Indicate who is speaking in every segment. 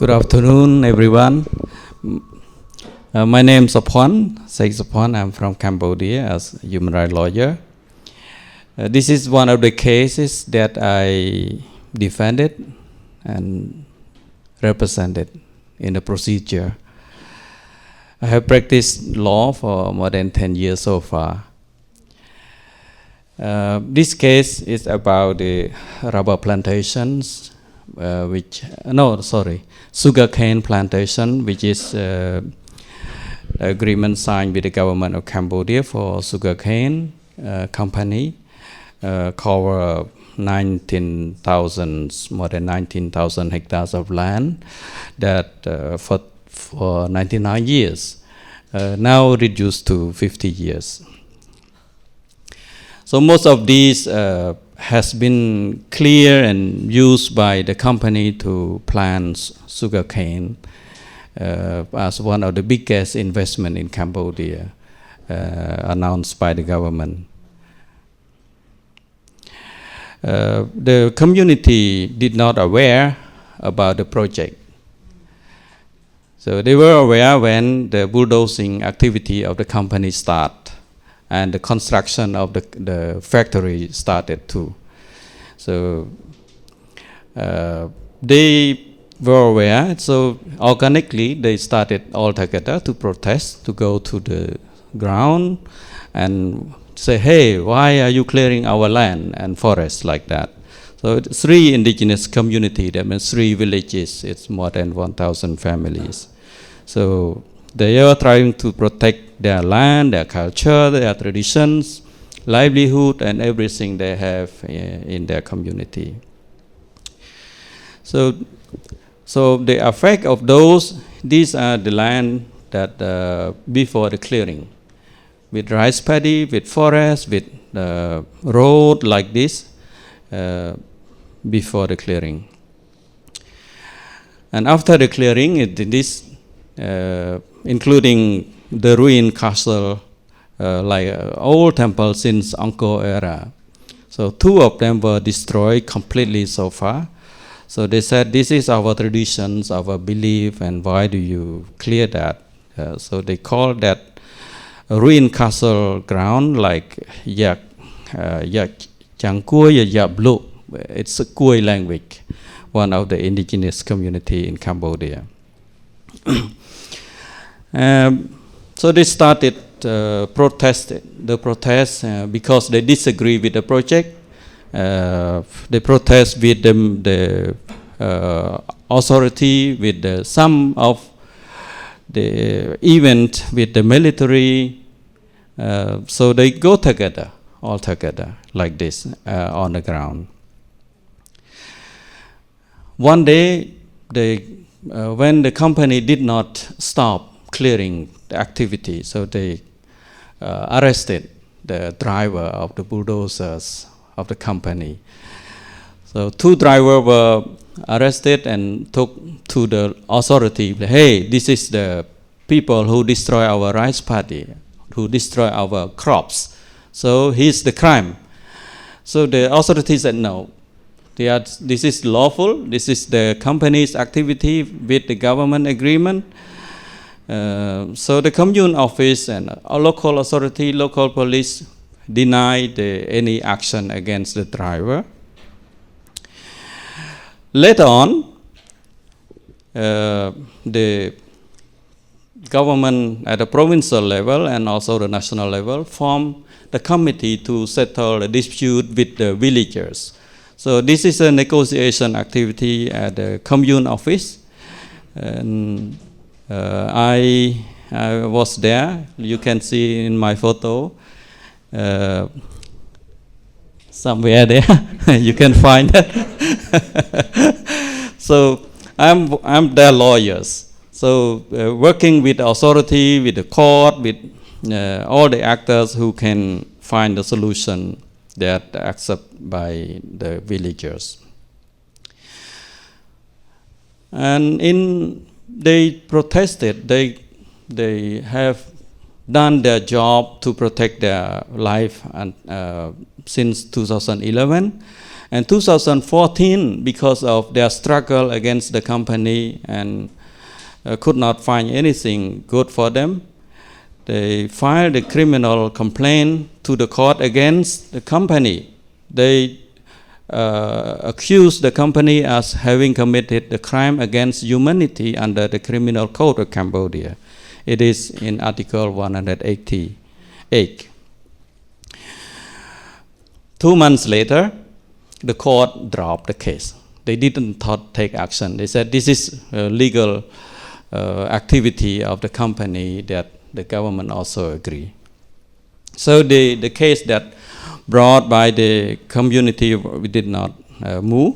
Speaker 1: Good afternoon, everyone. My name is Sapon. I'm from Cambodia as a human rights lawyer. This is one of the cases that I defended and represented in the procedure. I have practiced law for more than 10 years so far. This case is about the rubber plantations, sugarcane plantation, which is agreement signed with the government of Cambodia for sugarcane company, cover more than 19,000 hectares of land that for 99 years, now reduced to 50 years. So most of these has been cleared and used by the company to plant sugarcane as one of the biggest investment in Cambodia announced by the government. The community did not aware about the project. So they were aware when the bulldozing activity of the company started and the construction of the factory started too. So they were aware, so organically they started all together to protest, to go to the ground and say, hey, why are you clearing our land and forests like that? So 3 indigenous community, that means 3 villages, it's more than 1,000 families. So they are trying to protect their land, their culture, their traditions, livelihood, and everything they have in their community. So the effect of these are the land that before the clearing, with rice paddy, with forest, with road like this, before the clearing. And after the clearing, including the ruined castle, like old temple since Angkor era. So 2 of them were destroyed completely so far. So they said, this is our traditions, our belief, and why do you clear that? So they call that ruined castle ground like Yak Changkui Yak Blue. It's a Kui language, one of the indigenous community in Cambodia. So they started protest because they disagree with the project. They protest with the authority, with some of the event with the military. So they go together, all together, like this on the ground. One day, when the company did not stop clearing the activity, so they arrested the driver of the bulldozers of the company. So 2 drivers were arrested and took to the authority. Hey, this is the people who destroy our rice paddy, who destroy our crops. So here's the crime. So the authority said no. This is lawful. This is the company's activity with the government agreement. So the commune office and a local authority, local police denied any action against the driver. Later on, the government at the provincial level and also the national level formed the committee to settle the dispute with the villagers. So this is a negotiation activity at the commune office. And I was there. You can see in my photo somewhere there. You can find it. So I'm their lawyers. So working with the authority, with the court, with all the actors who can find a solution that accepted by the villagers. And they protested. They have done their job to protect their life and since 2011, And 2014, because of their struggle against the company and could not find anything good for them, they filed a criminal complaint to the court against the company. They accused the company as having committed the crime against humanity under the Criminal Code of Cambodia. It is in Article 188. 2 months later, the court dropped the case. They didn't take action. They said this is legal activity of the company that the government also agree. So the case that brought by the community we did not move.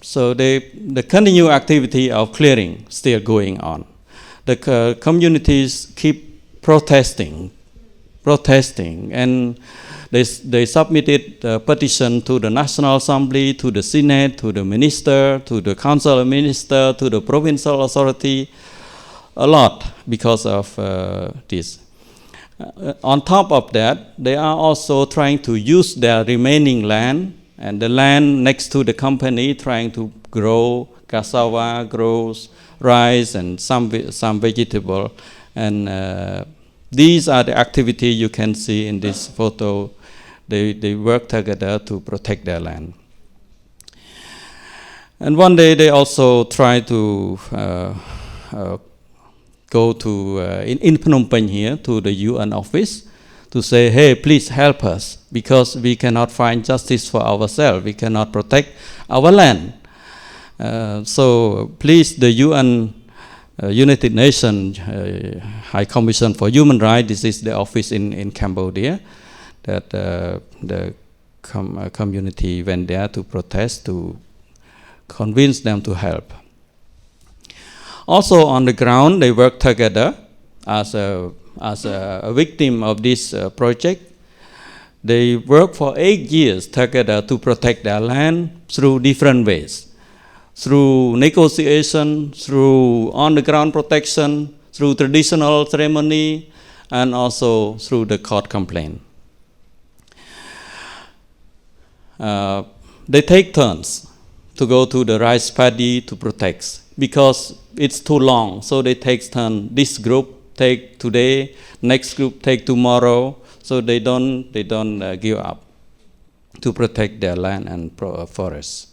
Speaker 1: So the continued activity of clearing still going on. The communities keep protesting, and they submitted a petition to the National Assembly, to the Senate, to the minister, to the Council of Ministers, to the provincial authority, a lot because of this. On top of that, they are also trying to use their remaining land and the land next to the company, trying to grow cassava, grows rice and some vegetable. And these are the activities you can see in this photo. They work together to protect their land. And one day they also try to go to in Phnom Penh here to the UN office to say, hey, please help us because we cannot find justice for ourselves. We cannot protect our land. So please, the UN United Nations High Commission for Human Rights, this is the office in Cambodia, that the community went there to protest, to convince them to help. Also on the ground, they work together as a victim of this project. They work for 8 years together to protect their land through different ways. Through negotiation, through on-the-ground protection, through traditional ceremony, and also through the court complaint. They take turns to go to the rice paddy to protect because it's too long. So they take turn. This group take today, next group take tomorrow. So they don't give up to protect their land and forests.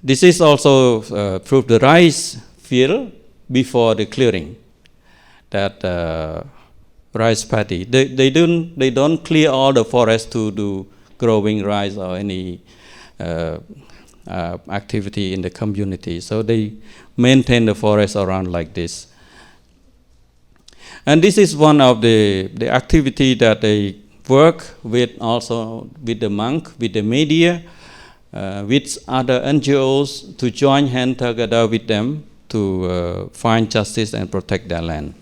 Speaker 1: This is also proof the rice field before the clearing. That rice paddy. They don't clear all the forest to do growing rice or any activity in the community. So they maintain the forest around like this. And this is one of the activity that they work with, also with the monk, with the media, with other NGOs to join hands together with them to find justice and protect their land.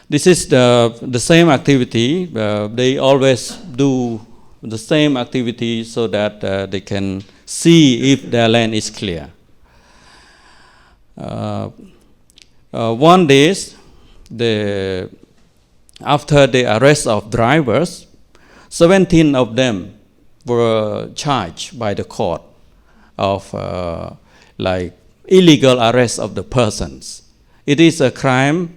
Speaker 1: This is the same activity. They always do the same activity so that they can see if their land is clear. One day, after the arrest of drivers, 17 of them were charged by the court of like illegal arrest of the persons. It is a crime,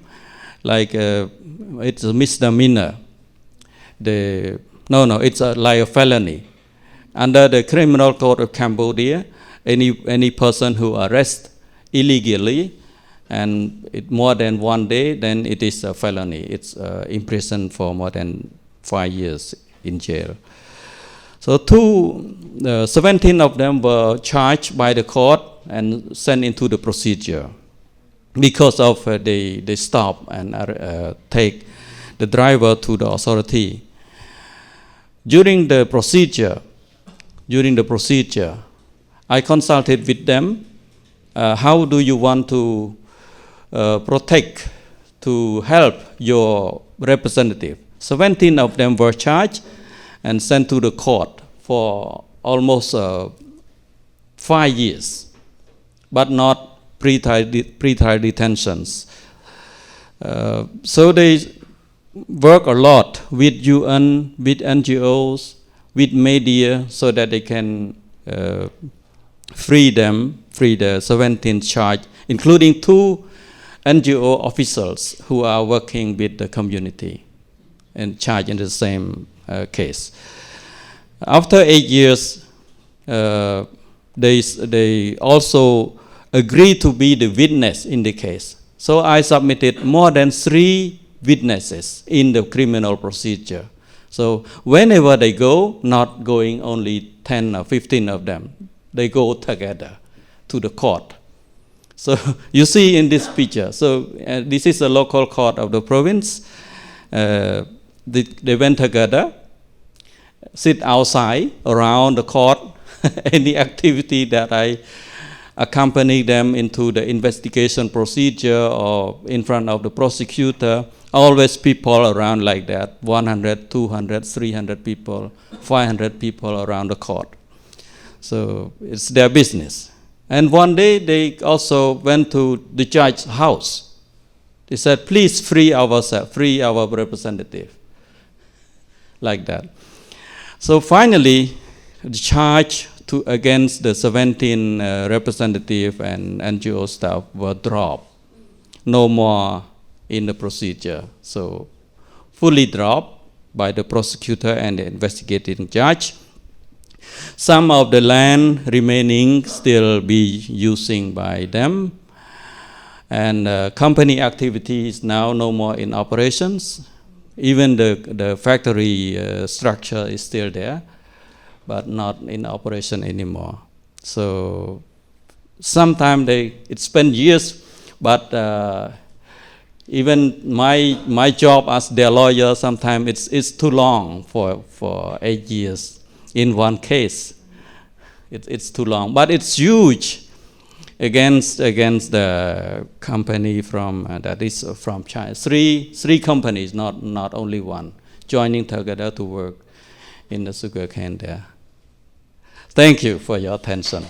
Speaker 1: like it's a misdemeanor. It's like a felony. Under the Criminal Code of Cambodia, any person who arrests illegally and it more than 1 day, then it is a felony. It's imprisoned for more than 5 years in jail. So 17 of them were charged by the court and sent into the procedure because of they stop and take the driver to the authority. During the procedure, I consulted with them. How do you want to protect, to help your representative? 17 of them were charged and sent to the court for almost 5 years, but not pre-trial detentions. So they work a lot with UN, with NGOs, with media, so that they can free the 17 charged, including 2 NGO officials who are working with the community and charged in the same case. After 8 years, they also agreed to be the witness in the case. So I submitted more than 3 witnesses in the criminal procedure. So whenever they go, not going only 10 or 15 of them, they go together to the court. So you see in this picture, so this is a local court of the province. They went together, sit outside around the court, any activity that I accompany them into the investigation procedure or in front of the prosecutor, always people around like that, 100, 200, 300 people, 500 people around the court. So it's their business. And one day they also went to the judge's house. They said, please free our representative. Like that. So finally, the charge against the 17 representative and NGO staff were dropped. No more in the procedure. So fully dropped by the prosecutor and the investigating judge. Some of the land remaining still be using by them. And company activity is now no more in operations. Even the factory structure is still there, but not in operation anymore. So sometimes it spent years, but even my job as their lawyer, sometimes it's too long for 8 years in one case. It's too long, but it's huge against the company that is from China. Three companies, not only one, joining together to work in the sugarcane there. Thank you for your attention.